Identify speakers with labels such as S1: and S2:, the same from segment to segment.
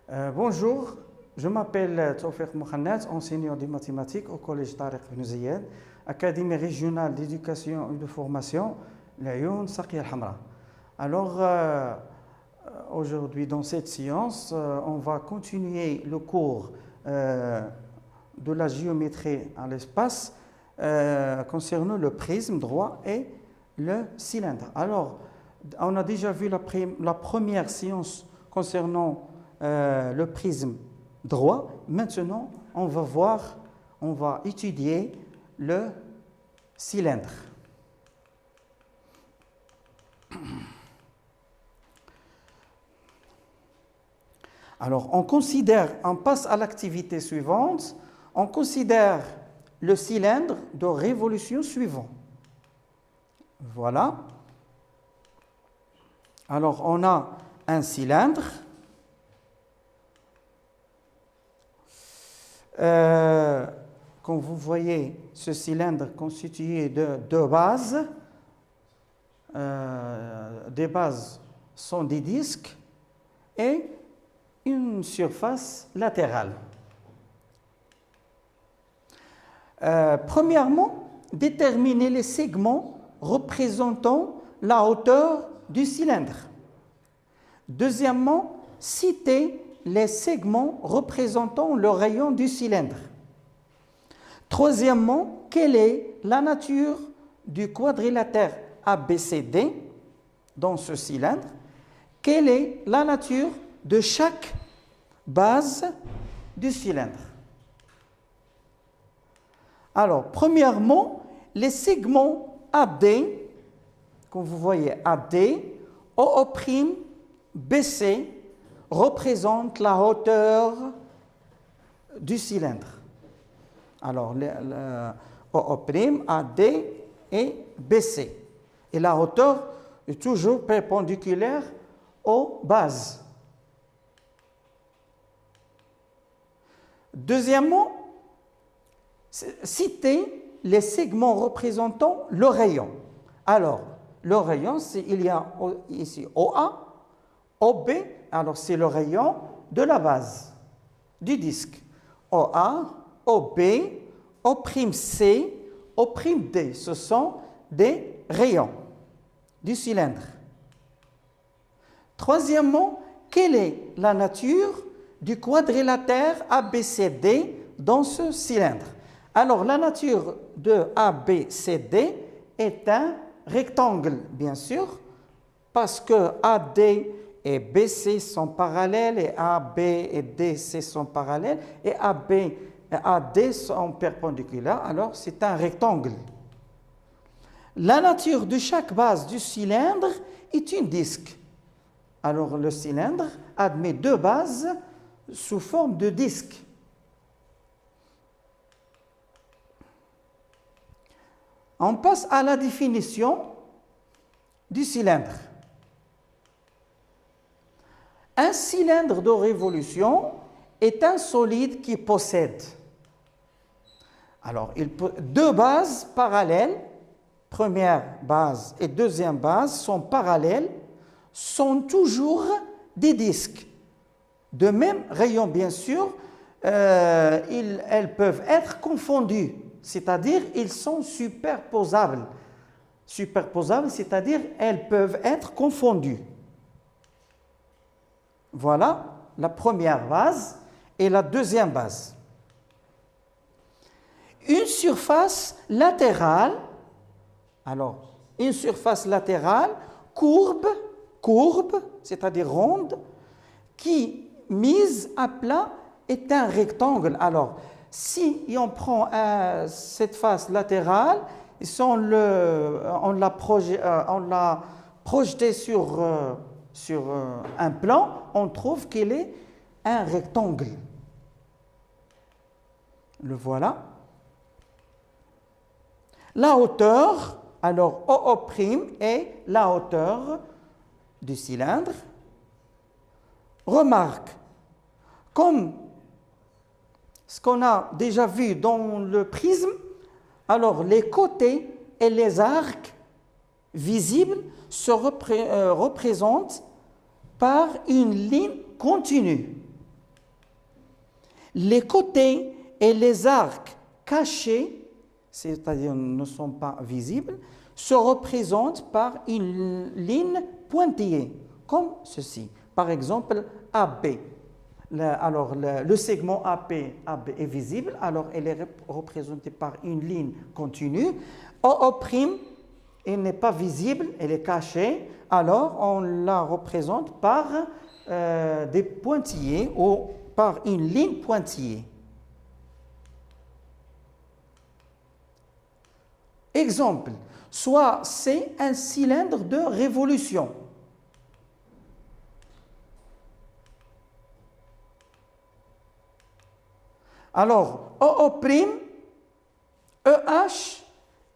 S1: Bonjour, je m'appelle Tawfiq Mohamed, enseignant des mathématiques au collège Tariq Ibn Ziyad, Académie régionale d'éducation et de formation, l'Ayoun Saqiya Al-Hamra. Alors, aujourd'hui, dans cette séance, on va continuer le cours de la géométrie à l'espace concernant le prisme droit et le cylindre. Alors, on a déjà vu la première séance concernant le prisme droit. Maintenant, on va étudier le cylindre. Alors, on passe à l'activité suivante. On considère le cylindre de révolution suivant. Voilà. Alors, on a un cylindre. Comme vous voyez, ce cylindre constitué de deux bases. Des bases sont des disques et une surface latérale. Premièrement, déterminer les segments représentant la hauteur du cylindre. Deuxièmement, citer les segments représentant le rayon du cylindre. Troisièmement, quelle est la nature du quadrilatère ABCD dans ce cylindre? Quelle est la nature de chaque base du cylindre? Alors, premièrement, les segments AD, comme vous voyez, AD, OO', BC, représentent la hauteur du cylindre. Alors, le OO', AD et BC. Et la hauteur est toujours perpendiculaire aux bases. Deuxièmement, citer les segments représentant le rayon. Alors, le rayon, il y a ici OA, OB, alors c'est le rayon de la base du disque. OA, OB, O'C, O'D, ce sont des rayons du cylindre. Troisièmement, quelle est la nature du quadrilatère ABCD dans ce cylindre? Alors, la nature de ABCD est un rectangle, bien sûr, parce que AD et BC sont parallèles, et AB et DC sont parallèles, et AB et AD sont perpendiculaires, alors c'est un rectangle. La nature de chaque base du cylindre est un disque. Alors, le cylindre admet deux bases sous forme de disque. On passe à la définition du cylindre. Un cylindre de révolution est un solide qui possède deux bases parallèles, première base et deuxième base sont parallèles, sont toujours des disques. De même rayon, bien sûr, elles peuvent être confondues, c'est-à-dire ils sont superposables. Superposables, c'est-à-dire elles peuvent être confondues. Voilà la première base et la deuxième base. Une surface latérale, alors une surface latérale courbe, c'est-à-dire ronde, qui mise à plat est un rectangle. Alors, si on prend cette face latérale, on l'a projetée sur un plan, on trouve qu'il est un rectangle. Le voilà. La hauteur, alors OO' est la hauteur du cylindre. Remarque, comme ce qu'on a déjà vu dans le prisme, alors les côtés et les arcs visibles se représentent par une ligne continue. Les côtés et les arcs cachés, c'est-à-dire ne sont pas visibles, se représentent par une ligne pointillée, comme ceci. Par exemple, AB. Le segment AB est visible, alors elle est représentée par une ligne continue. OO', elle n'est pas visible, elle est cachée, alors on la représente par des pointillés ou par une ligne pointillée. Exemple, soit c'est un cylindre de révolution. Alors, OO', EH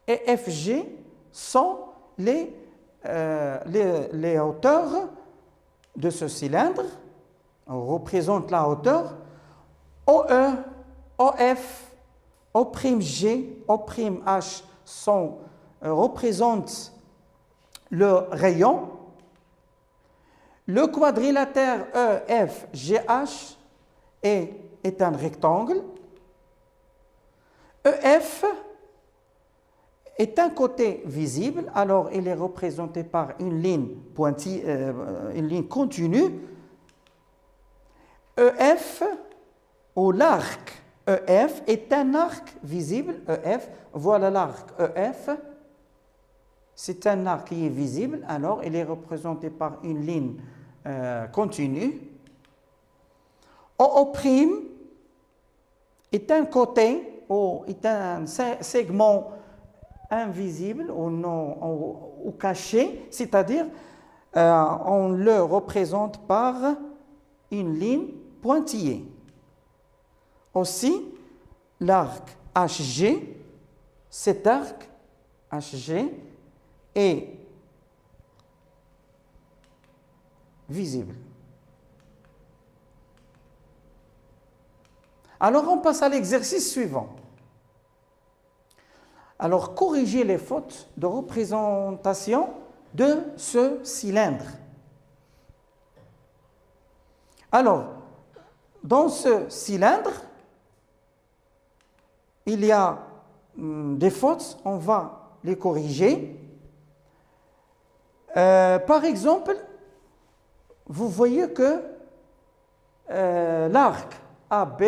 S1: et FG sont les hauteurs de ce cylindre. On représente la hauteur. OE, OF, O'G, O'H représentent le rayon. Le quadrilatère EFGH est un rectangle. EF est un côté visible, alors il est représenté par une ligne une ligne continue. EF ou l'arc EF est un arc visible. EF, voilà l'arc EF. C'est un arc qui est visible, alors il est représenté par une ligne continue. OO' est un côté ou est un segment invisible ou, non, ou caché, c'est-à-dire on le représente par une ligne pointillée. Aussi, l'arc HG, cet arc HG est visible. Alors, on passe à l'exercice suivant. Alors, corrigez les fautes de représentation de ce cylindre. Alors, dans ce cylindre, il y a des fautes, on va les corriger. Par exemple, vous voyez que l'arc AB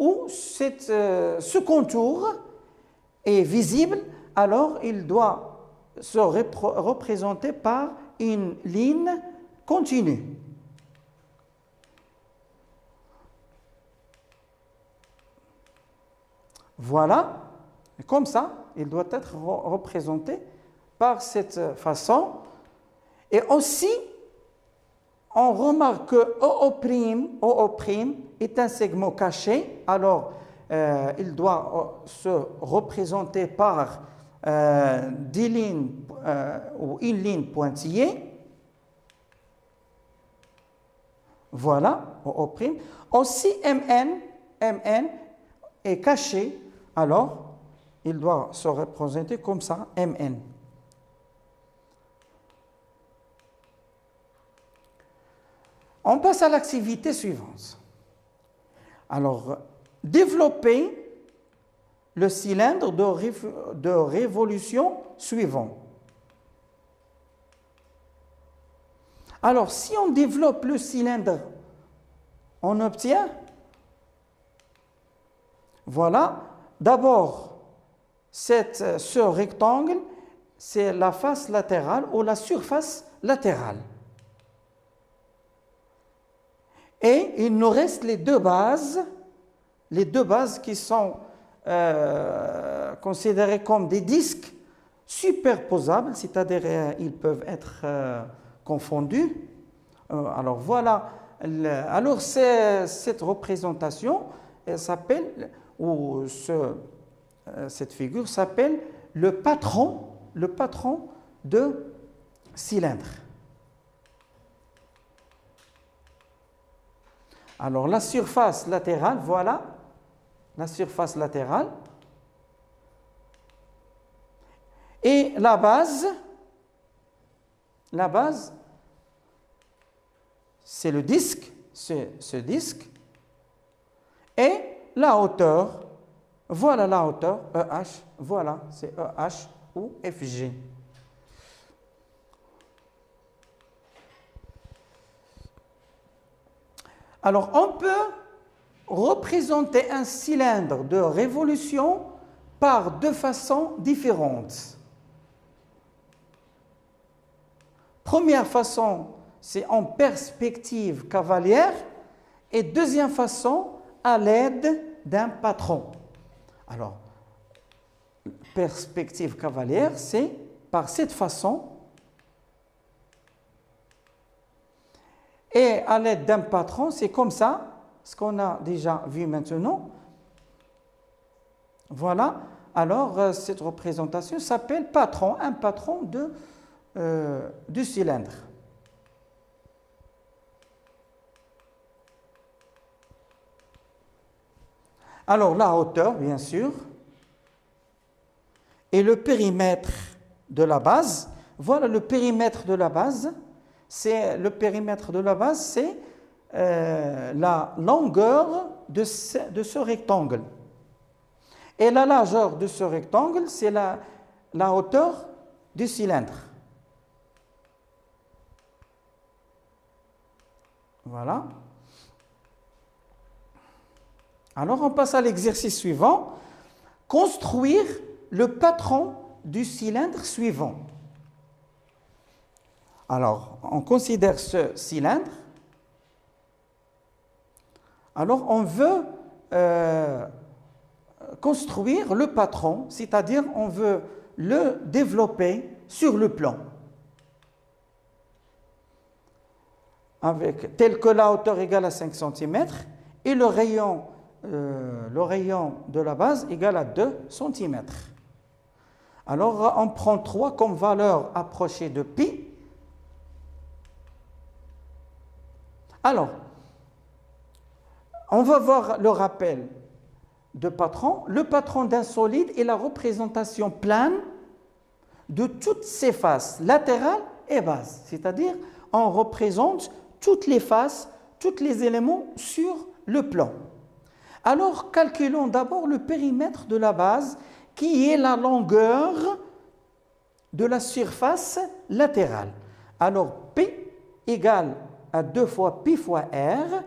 S1: où ce contour est visible, alors il doit se représenter par une ligne continue. Voilà, et comme ça, il doit être représenté par cette façon. Et aussi, on remarque que OO' est un segment caché, alors il doit se représenter par des lignes ou une ligne pointillée. Voilà, OO'. Aussi, MN est caché, alors il doit se représenter comme ça, MN. On passe à l'activité suivante. Alors, développer le cylindre de révolution suivant. Alors, si on développe le cylindre, on obtient, voilà, d'abord, ce rectangle, c'est la face latérale ou la surface latérale. Et il nous reste les deux bases qui sont considérées comme des disques superposables, c'est-à-dire ils peuvent être confondus. Alors voilà, cette représentation s'appelle, ou cette figure s'appelle le patron de cylindre. Alors la surface latérale, voilà, la surface latérale. Et la base, c'est le disque, ce disque. Et la hauteur. Voilà la hauteur, EH. Voilà, c'est EH ou FG. Alors, on peut représenter un cylindre de révolution par deux façons différentes. Première façon, c'est en perspective cavalière, et deuxième façon, à l'aide d'un patron. Alors, perspective cavalière, c'est par cette façon, et à l'aide d'un patron, c'est comme ça, ce qu'on a déjà vu maintenant. Voilà, alors cette représentation s'appelle patron, un patron du cylindre. Alors la hauteur, bien sûr, et le périmètre de la base. Voilà le périmètre de la base. Le périmètre de la base, c'est la longueur de ce rectangle. Et la largeur de ce rectangle, c'est la hauteur du cylindre. Voilà. Alors, on passe à l'exercice suivant. Construire le patron du cylindre suivant. Alors, on considère ce cylindre. Alors, on veut construire le patron, c'est-à-dire on veut le développer sur le plan. Tel que la hauteur égale à 5 cm et le rayon de la base égale à 2 cm. Alors, on prend 3 comme valeur approchée de pi. Alors, on va voir le rappel de patron. Le patron d'un solide est la représentation plane de toutes ses faces, latérales et basses. C'est-à-dire, on représente toutes les faces, tous les éléments sur le plan. Alors, calculons d'abord le périmètre de la base, qui est la longueur de la surface latérale. Alors, P égale à 2 fois pi fois R.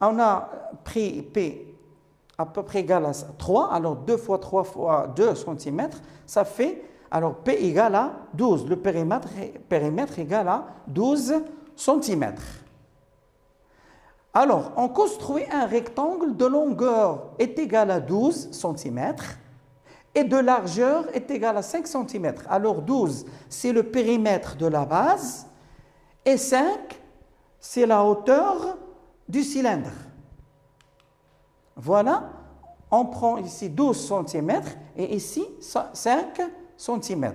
S1: On a pris P à peu près égal à 3. Alors, 2 fois 3 fois 2 cm, ça fait, alors P égale à 12. Le périmètre égale à 12 cm. Alors, on construit un rectangle de longueur est égal à 12 cm et de largeur est égal à 5 cm. Alors, 12, c'est le périmètre de la base et 5, c'est la hauteur du cylindre. Voilà, on prend ici 12 cm et ici 5 cm.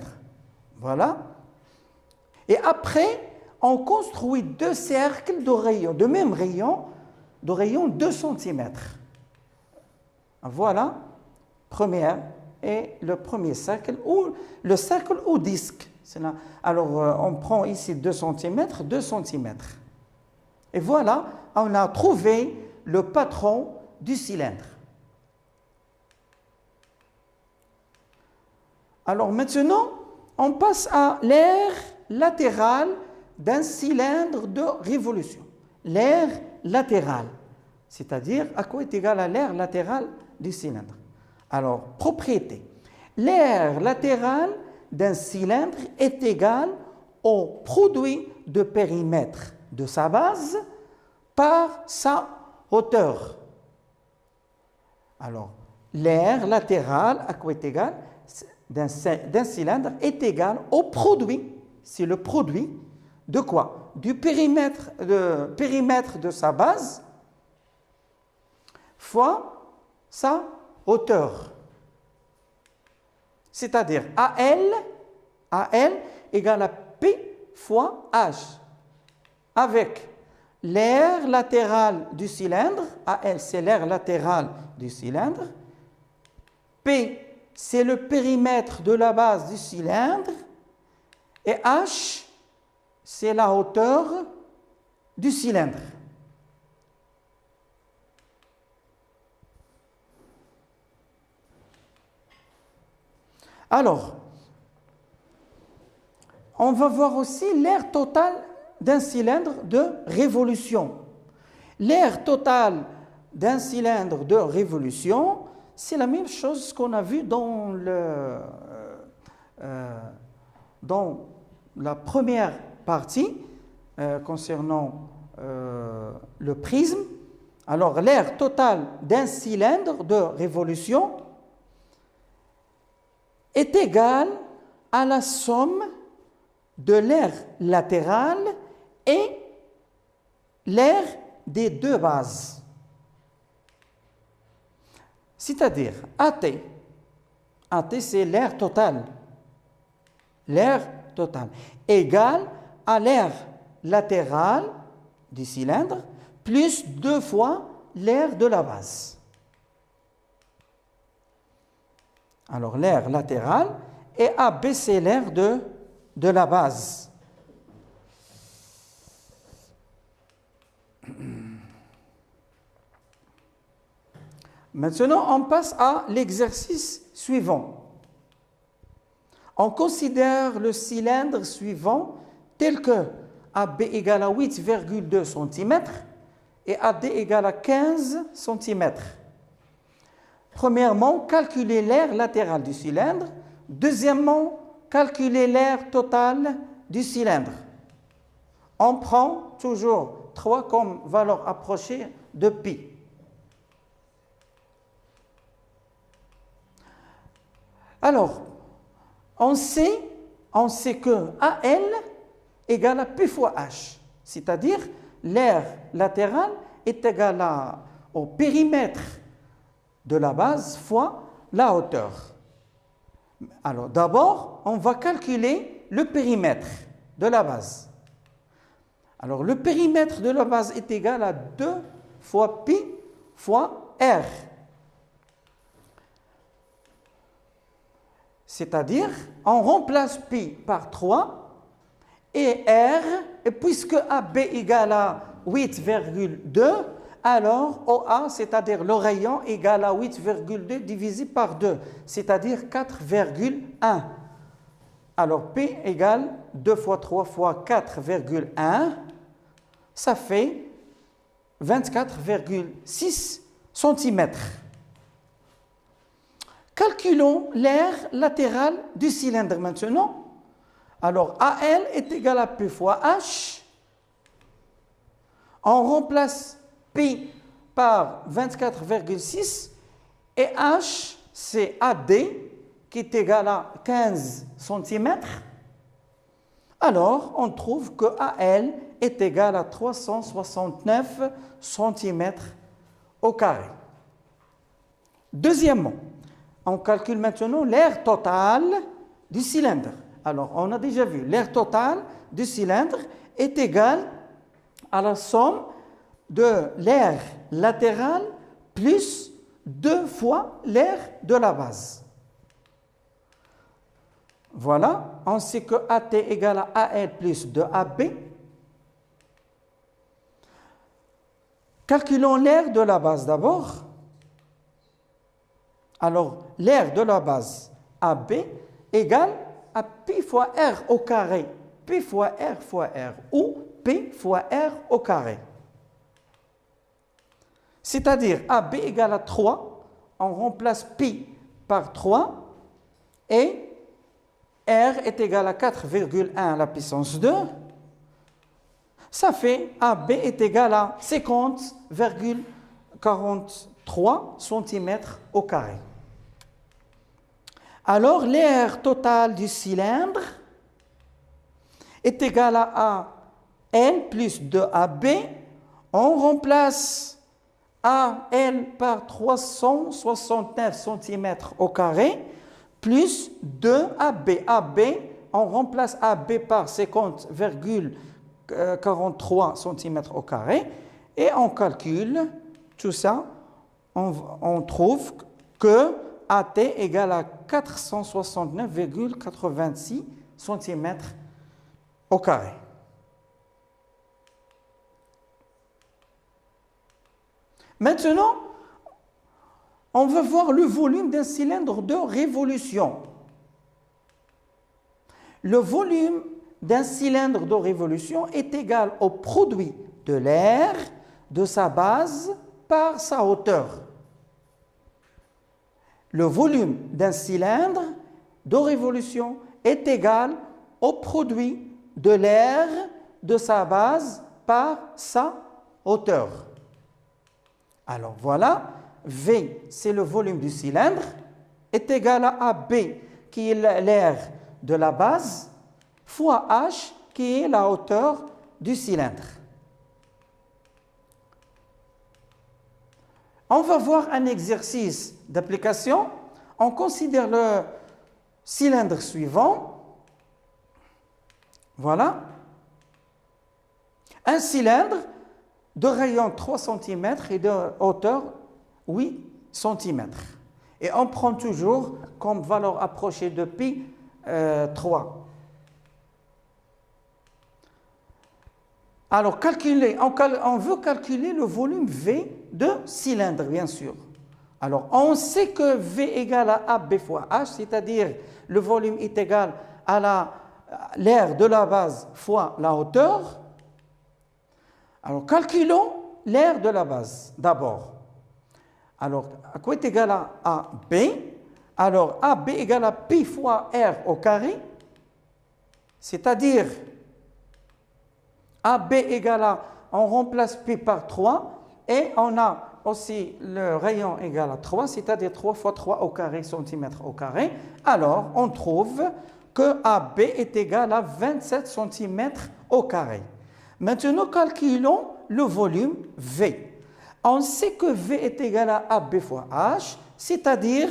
S1: Voilà. Et après, on construit deux cercles de rayon, de même rayon, de rayon 2 cm. Voilà, le premier cercle, ou le cercle ou disque. Alors, on prend ici 2 cm, 2 cm. Et voilà, on a trouvé le patron du cylindre. Alors maintenant, on passe à l'aire latérale d'un cylindre de révolution. L'aire latérale, c'est-à-dire à quoi est égal à l'aire latérale du cylindre. Alors, propriété. L'aire latérale d'un cylindre est égale au produit de périmètre de sa base par sa hauteur. Alors, l'aire latérale à quoi est égal d'un cylindre est égal au produit, c'est le produit de quoi? Du périmètre de sa base fois sa hauteur. C'est-à-dire AL égale à P fois H. Avec l'aire latérale du cylindre, AL c'est l'aire latérale du cylindre, P c'est le périmètre de la base du cylindre, et H c'est la hauteur du cylindre. Alors, on va voir aussi l'aire totale d'un cylindre de révolution. L'aire totale d'un cylindre de révolution, c'est la même chose qu'on a vu dans la première partie concernant le prisme. Alors, l'aire totale d'un cylindre de révolution est égale à la somme de l'aire latérale et l'aire des deux bases. C'est-à-dire, AT c'est l'aire totale. L'aire totale égale à l'aire latérale du cylindre plus 2 fois l'aire de la base. Alors, l'aire latérale et AB, c'est l'aire de la base. Maintenant, on passe à l'exercice suivant. On considère le cylindre suivant tel que AB égale à 8,2 cm et AD égale à 15 cm. Premièrement, calculer l'aire latérale du cylindre. Deuxièmement, calculer l'aire totale du cylindre. On prend toujours 3 comme valeur approchée de pi. Alors, on sait que AL égale à P fois H, c'est-à-dire l'aire latérale est égale au périmètre de la base fois la hauteur. Alors, d'abord, on va calculer le périmètre de la base. Alors, le périmètre de la base est égal à 2 fois pi fois R. C'est-à-dire, on remplace pi par 3 et R, et puisque AB égale à 8,2, alors OA, c'est-à-dire le rayon, égale à 8,2 divisé par 2, c'est-à-dire 4,1. Alors P égale 2 fois 3 fois 4,1, ça fait 24,6 cm. Calculons l'aire latérale du cylindre maintenant. Alors, AL est égal à P fois H. On remplace P par 24,6 et H, c'est AD qui est égal à 15 cm. Alors, on trouve que AL est égal à 369 cm au carré. Deuxièmement, on calcule maintenant l'aire totale du cylindre. Alors, on a déjà vu, l'aire totale du cylindre est égale à la somme de l'aire latérale plus 2 fois l'aire de la base. Voilà, on sait que AT égale à AL plus 2AB. Calculons l'aire de la base d'abord. Alors, l'aire de la base AB égale à P fois R au carré. P fois R fois R ou P fois R au carré. C'est-à-dire AB égale à 3, on remplace P par 3 et R est égal à 4,1 à la puissance 2. Ça fait AB est égal à 50,43 cm au carré. Alors, l'aire totale du cylindre est égale à L plus 2AB. On remplace AL par 369 cm au carré plus 2AB. AB, on remplace AB par 50,43 cm au carré et on calcule tout ça. On trouve que AT égale à 469,86 cm au carré. Maintenant, on va voir le volume d'un cylindre de révolution. le volume d'un cylindre de révolution est égal au produit de l'air de sa base par sa hauteur. Le volume d'un cylindre de révolution est égal au produit de l'air de sa base par sa hauteur. Alors voilà, V, c'est le volume du cylindre, est égal à AB, qui est l'air de la base, fois H, qui est la hauteur du cylindre. On va voir un exercice d'application. On considère le cylindre suivant. Voilà. Un cylindre de rayon 3 cm et de hauteur 8 cm. Et on prend toujours comme valeur approchée de pi 3. Alors, on veut calculer le volume V de cylindre, bien sûr. Alors, on sait que V égale à AB fois H, c'est-à-dire le volume est égal à l'air de la base fois la hauteur. Alors, calculons l'air de la base d'abord. Alors, à quoi est égal à AB? Alors, AB égale à pi fois R au carré, c'est-à-dire AB égale à, on remplace pi par 3 et on a aussi le rayon égal à 3, c'est-à-dire 3 fois 3 au carré, centimètre au carré. Alors, on trouve que AB est égal à 27 cm au carré. Maintenant, calculons le volume V. On sait que V est égal à AB fois H, c'est-à-dire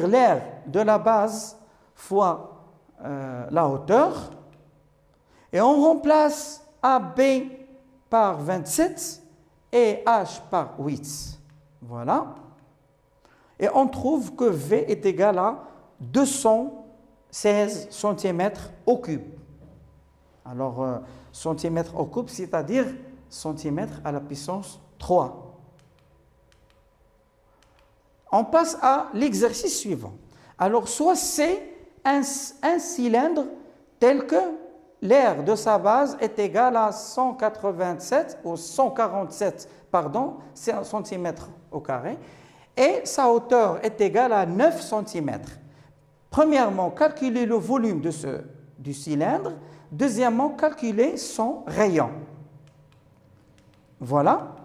S1: l'air de la base fois la hauteur. Et on remplace AB par 27 et H par 8. Voilà. Et on trouve que V est égal à 216 cm au cube. Alors, centimètre au cube, c'est-à-dire centimètre à la puissance 3. On passe à l'exercice suivant. Alors, soit c'est un cylindre tel que l'air de sa base est égal à 147 cm au carré et sa hauteur est égale à 9 cm. Premièrement, calculer le volume du cylindre. Deuxièmement, calculer son rayon. Voilà.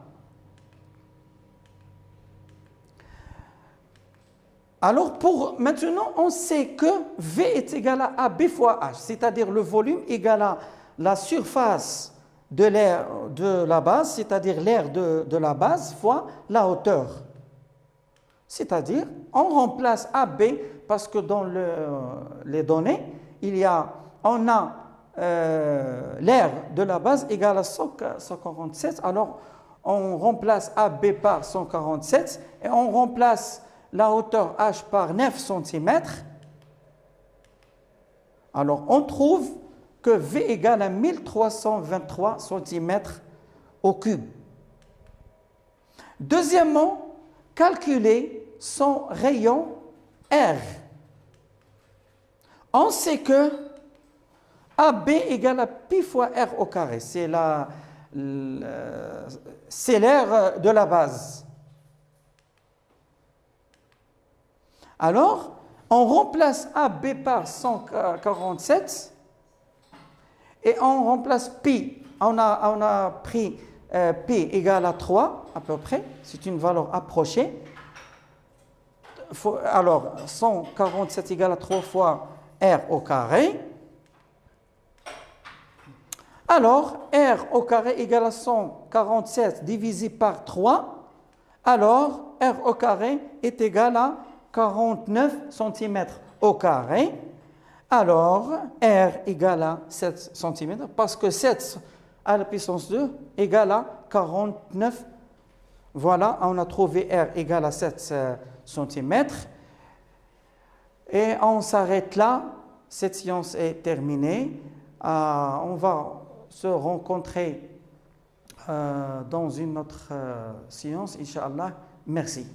S1: Alors, maintenant, on sait que V est égal à AB fois H, c'est-à-dire le volume égal à la surface de l'air de la base, c'est-à-dire l'air de la base fois la hauteur. C'est-à-dire, on remplace AB parce que dans les données, on a l'air de la base égal à 147. Alors, on remplace AB par 147 et on remplace la hauteur H par 9 cm. Alors, on trouve que V égale à 1323 cm au cube. Deuxièmement, calculer son rayon R. On sait que AB égale à pi fois R au carré. C'est l'air de la base. Alors, on remplace AB par 147 et on remplace pi. On a pris pi égale à 3 à peu près. C'est une valeur approchée. Alors, 147 égale à 3 fois R au carré. Alors, R au carré égale à 147 divisé par 3. Alors, R au carré est égal à 49 cm au carré. Alors, R égale à 7 cm parce que 7 à la puissance 2 égale à 49. Voilà, on a trouvé R égale à 7 cm. Et on s'arrête là. Cette séance est terminée. On va se rencontrer dans une autre séance, Inch'Allah. Merci.